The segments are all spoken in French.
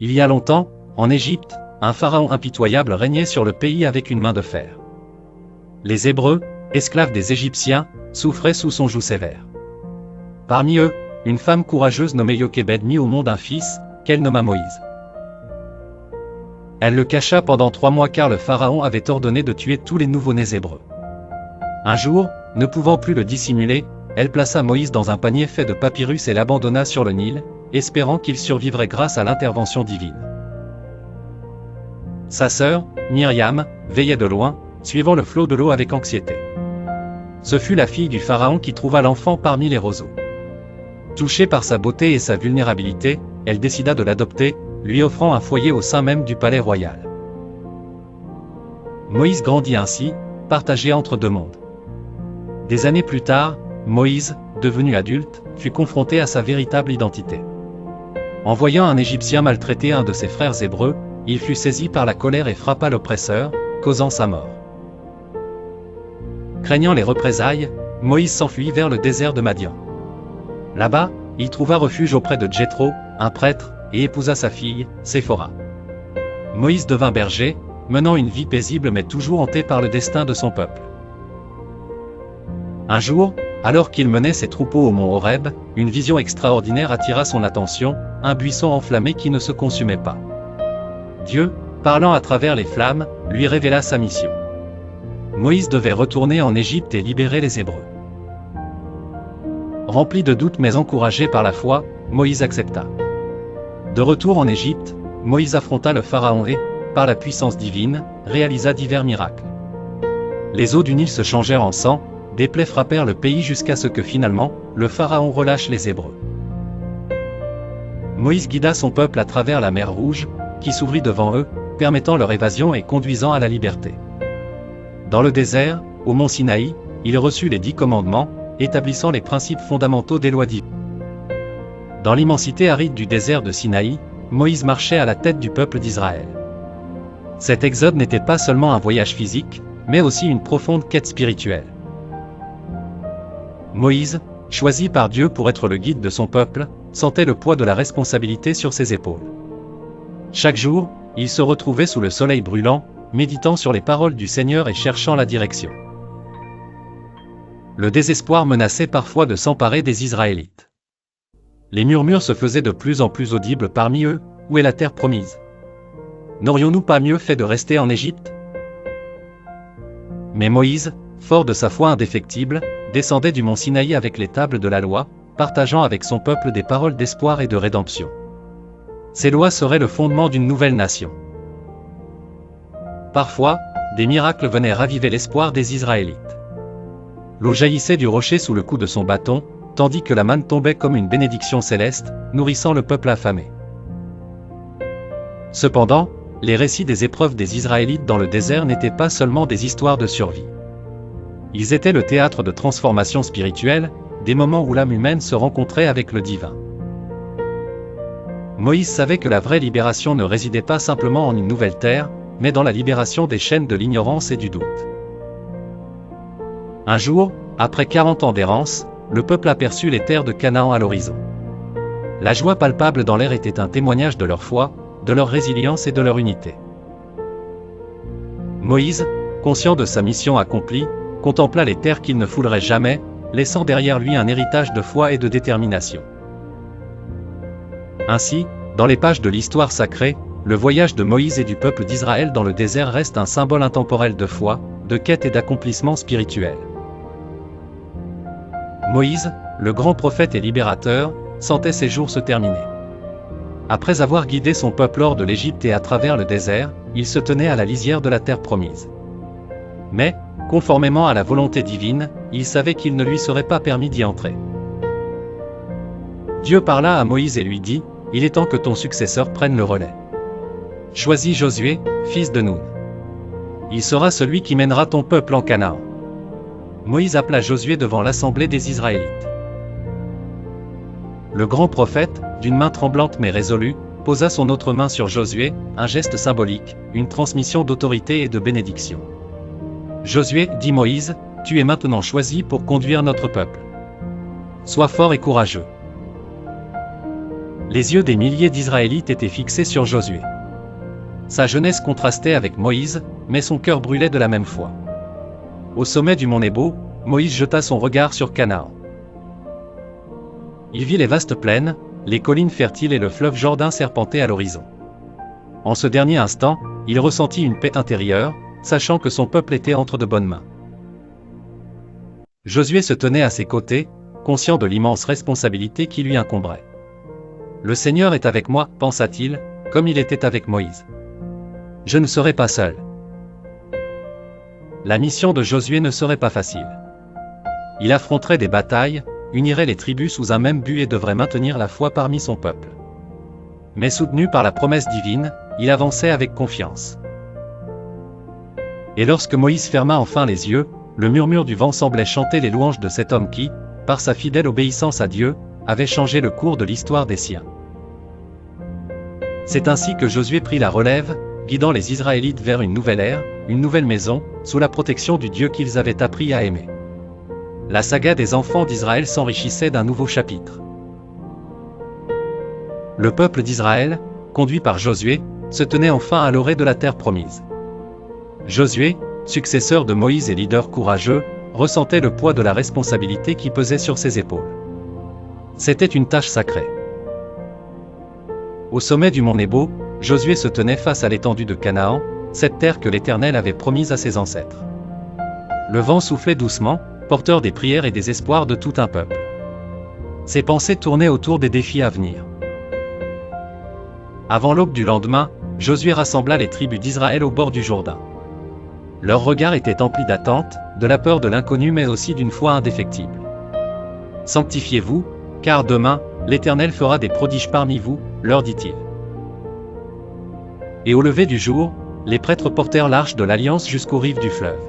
Il y a longtemps, en Égypte, un pharaon impitoyable régnait sur le pays avec une main de fer. Les Hébreux, esclaves des Égyptiens, souffraient sous son joug sévère. Parmi eux, une femme courageuse nommée Jochébed mit au monde un fils, qu'elle nomma Moïse. Elle le cacha pendant 3 mois car le pharaon avait ordonné de tuer tous les nouveau-nés hébreux. Un jour, ne pouvant plus le dissimuler, elle plaça Moïse dans un panier fait de papyrus et l'abandonna sur le Nil, espérant qu'il survivrait grâce à l'intervention divine. Sa sœur, Myriam, veillait de loin, suivant le flot de l'eau avec anxiété. Ce fut la fille du pharaon qui trouva l'enfant parmi les roseaux. Touchée par sa beauté et sa vulnérabilité, elle décida de l'adopter, lui offrant un foyer au sein même du palais royal. Moïse grandit ainsi, partagé entre 2 mondes. Des années plus tard, Moïse, devenu adulte, fut confronté à sa véritable identité. En voyant un Égyptien maltraiter un de ses frères hébreux, il fut saisi par la colère et frappa l'oppresseur, causant sa mort. Craignant les représailles, Moïse s'enfuit vers le désert de Madian. Là-bas, il trouva refuge auprès de Jéthro, un prêtre, et épousa sa fille, Séphora. Moïse devint berger, menant une vie paisible mais toujours hanté par le destin de son peuple. Un jour, alors qu'il menait ses troupeaux au mont Horeb, une vision extraordinaire attira son attention, un buisson enflammé qui ne se consumait pas. Dieu, parlant à travers les flammes, lui révéla sa mission. Moïse devait retourner en Égypte et libérer les Hébreux. Rempli de doutes mais encouragé par la foi, Moïse accepta. De retour en Égypte, Moïse affronta le pharaon et, par la puissance divine, réalisa divers miracles. Les eaux du Nil se changèrent en sang, des plaies frappèrent le pays jusqu'à ce que finalement, le pharaon relâche les Hébreux. Moïse guida son peuple à travers la mer Rouge, qui s'ouvrit devant eux, permettant leur évasion et conduisant à la liberté. Dans le désert, au mont Sinaï, il reçut les 10 commandements, établissant les principes fondamentaux des lois divines. Dans l'immensité aride du désert de Sinaï, Moïse marchait à la tête du peuple d'Israël. Cet exode n'était pas seulement un voyage physique, mais aussi une profonde quête spirituelle. Moïse, choisi par Dieu pour être le guide de son peuple, sentait le poids de la responsabilité sur ses épaules. Chaque jour, il se retrouvait sous le soleil brûlant, méditant sur les paroles du Seigneur et cherchant la direction. Le désespoir menaçait parfois de s'emparer des Israélites. Les murmures se faisaient de plus en plus audibles parmi eux, où est la terre promise? N'aurions-nous pas mieux fait de rester en Égypte? Mais Moïse, fort de sa foi indéfectible, descendait du mont Sinaï avec les tables de la loi, partageant avec son peuple des paroles d'espoir et de rédemption. Ces lois seraient le fondement d'une nouvelle nation. Parfois, des miracles venaient raviver l'espoir des Israélites. L'eau jaillissait du rocher sous le coup de son bâton, tandis que la manne tombait comme une bénédiction céleste, nourrissant le peuple affamé. Cependant, les récits des épreuves des Israélites dans le désert n'étaient pas seulement des histoires de survie. Ils étaient le théâtre de transformation spirituelle, des moments où l'âme humaine se rencontrait avec le divin. Moïse savait que la vraie libération ne résidait pas simplement en une nouvelle terre, mais dans la libération des chaînes de l'ignorance et du doute. Un jour, après 40 ans d'errance, le peuple aperçut les terres de Canaan à l'horizon. La joie palpable dans l'air était un témoignage de leur foi, de leur résilience et de leur unité. Moïse, conscient de sa mission accomplie, contempla les terres qu'il ne foulerait jamais, laissant derrière lui un héritage de foi et de détermination. Ainsi, dans les pages de l'histoire sacrée, le voyage de Moïse et du peuple d'Israël dans le désert reste un symbole intemporel de foi, de quête et d'accomplissement spirituel. Moïse, le grand prophète et libérateur, sentait ses jours se terminer. Après avoir guidé son peuple hors de l'Égypte et à travers le désert, il se tenait à la lisière de la terre promise. Mais, conformément à la volonté divine, il savait qu'il ne lui serait pas permis d'y entrer. Dieu parla à Moïse et lui dit, « Il est temps que ton successeur prenne le relais. Choisis Josué, fils de Nun. Il sera celui qui mènera ton peuple en Canaan. » Moïse appela Josué devant l'assemblée des Israélites. Le grand prophète, d'une main tremblante mais résolue, posa son autre main sur Josué, un geste symbolique, une transmission d'autorité et de bénédiction. « Josué, dit Moïse, tu es maintenant choisi pour conduire notre peuple. Sois fort et courageux. » Les yeux des milliers d'Israélites étaient fixés sur Josué. Sa jeunesse contrastait avec Moïse, mais son cœur brûlait de la même foi. Au sommet du mont Nebo, Moïse jeta son regard sur Canaan. Il vit les vastes plaines, les collines fertiles et le fleuve Jourdain serpenter à l'horizon. En ce dernier instant, il ressentit une paix intérieure, sachant que son peuple était entre de bonnes mains. Josué se tenait à ses côtés, conscient de l'immense responsabilité qui lui incomberait. « Le Seigneur est avec moi, pensa-t-il, comme il était avec Moïse. Je ne serai pas seul. » La mission de Josué ne serait pas facile. Il affronterait des batailles, unirait les tribus sous un même but et devrait maintenir la foi parmi son peuple. Mais soutenu par la promesse divine, il avançait avec confiance. Et lorsque Moïse ferma enfin les yeux, le murmure du vent semblait chanter les louanges de cet homme qui, par sa fidèle obéissance à Dieu, avait changé le cours de l'histoire des siens. C'est ainsi que Josué prit la relève, guidant les Israélites vers une nouvelle ère, une nouvelle maison, sous la protection du Dieu qu'ils avaient appris à aimer. La saga des enfants d'Israël s'enrichissait d'un nouveau chapitre. Le peuple d'Israël, conduit par Josué, se tenait enfin à l'orée de la terre promise. Josué, successeur de Moïse et leader courageux, ressentait le poids de la responsabilité qui pesait sur ses épaules. C'était une tâche sacrée. Au sommet du mont Nebo, Josué se tenait face à l'étendue de Canaan, cette terre que l'Éternel avait promise à ses ancêtres. Le vent soufflait doucement, porteur des prières et des espoirs de tout un peuple. Ses pensées tournaient autour des défis à venir. Avant l'aube du lendemain, Josué rassembla les tribus d'Israël au bord du Jourdain. Leur regard était empli d'attente, de la peur de l'inconnu mais aussi d'une foi indéfectible. « Sanctifiez-vous, car demain, l'Éternel fera des prodiges parmi vous, leur dit-il. » Et au lever du jour, les prêtres portèrent l'arche de l'Alliance jusqu'aux rives du fleuve.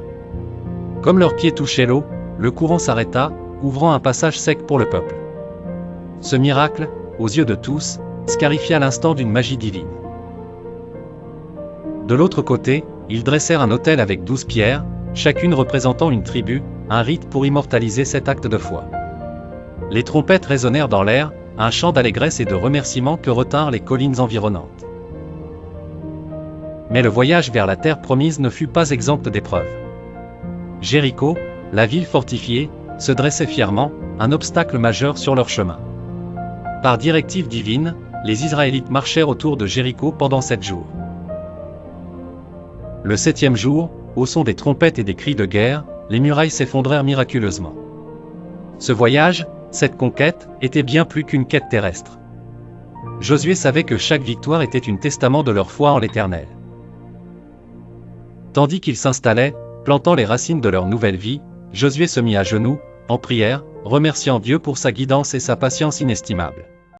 Comme leurs pieds touchaient l'eau, le courant s'arrêta, ouvrant un passage sec pour le peuple. Ce miracle, aux yeux de tous, scarifia l'instant d'une magie divine. De l'autre côté, ils dressèrent un autel avec 12 pierres, chacune représentant une tribu, un rite pour immortaliser cet acte de foi. Les trompettes résonnèrent dans l'air, un chant d'allégresse et de remerciement que retinrent les collines environnantes. Mais le voyage vers la terre promise ne fut pas exempt d'épreuves. Jéricho, la ville fortifiée, se dressait fièrement, un obstacle majeur sur leur chemin. Par directive divine, les Israélites marchèrent autour de Jéricho pendant 7 jours. Le 7e jour, au son des trompettes et des cris de guerre, les murailles s'effondrèrent miraculeusement. Ce voyage, cette conquête, était bien plus qu'une quête terrestre. Josué savait que chaque victoire était un testament de leur foi en l'Éternel. Tandis qu'ils s'installaient, plantant les racines de leur nouvelle vie, Josué se mit à genoux, en prière, remerciant Dieu pour sa guidance et sa patience inestimables.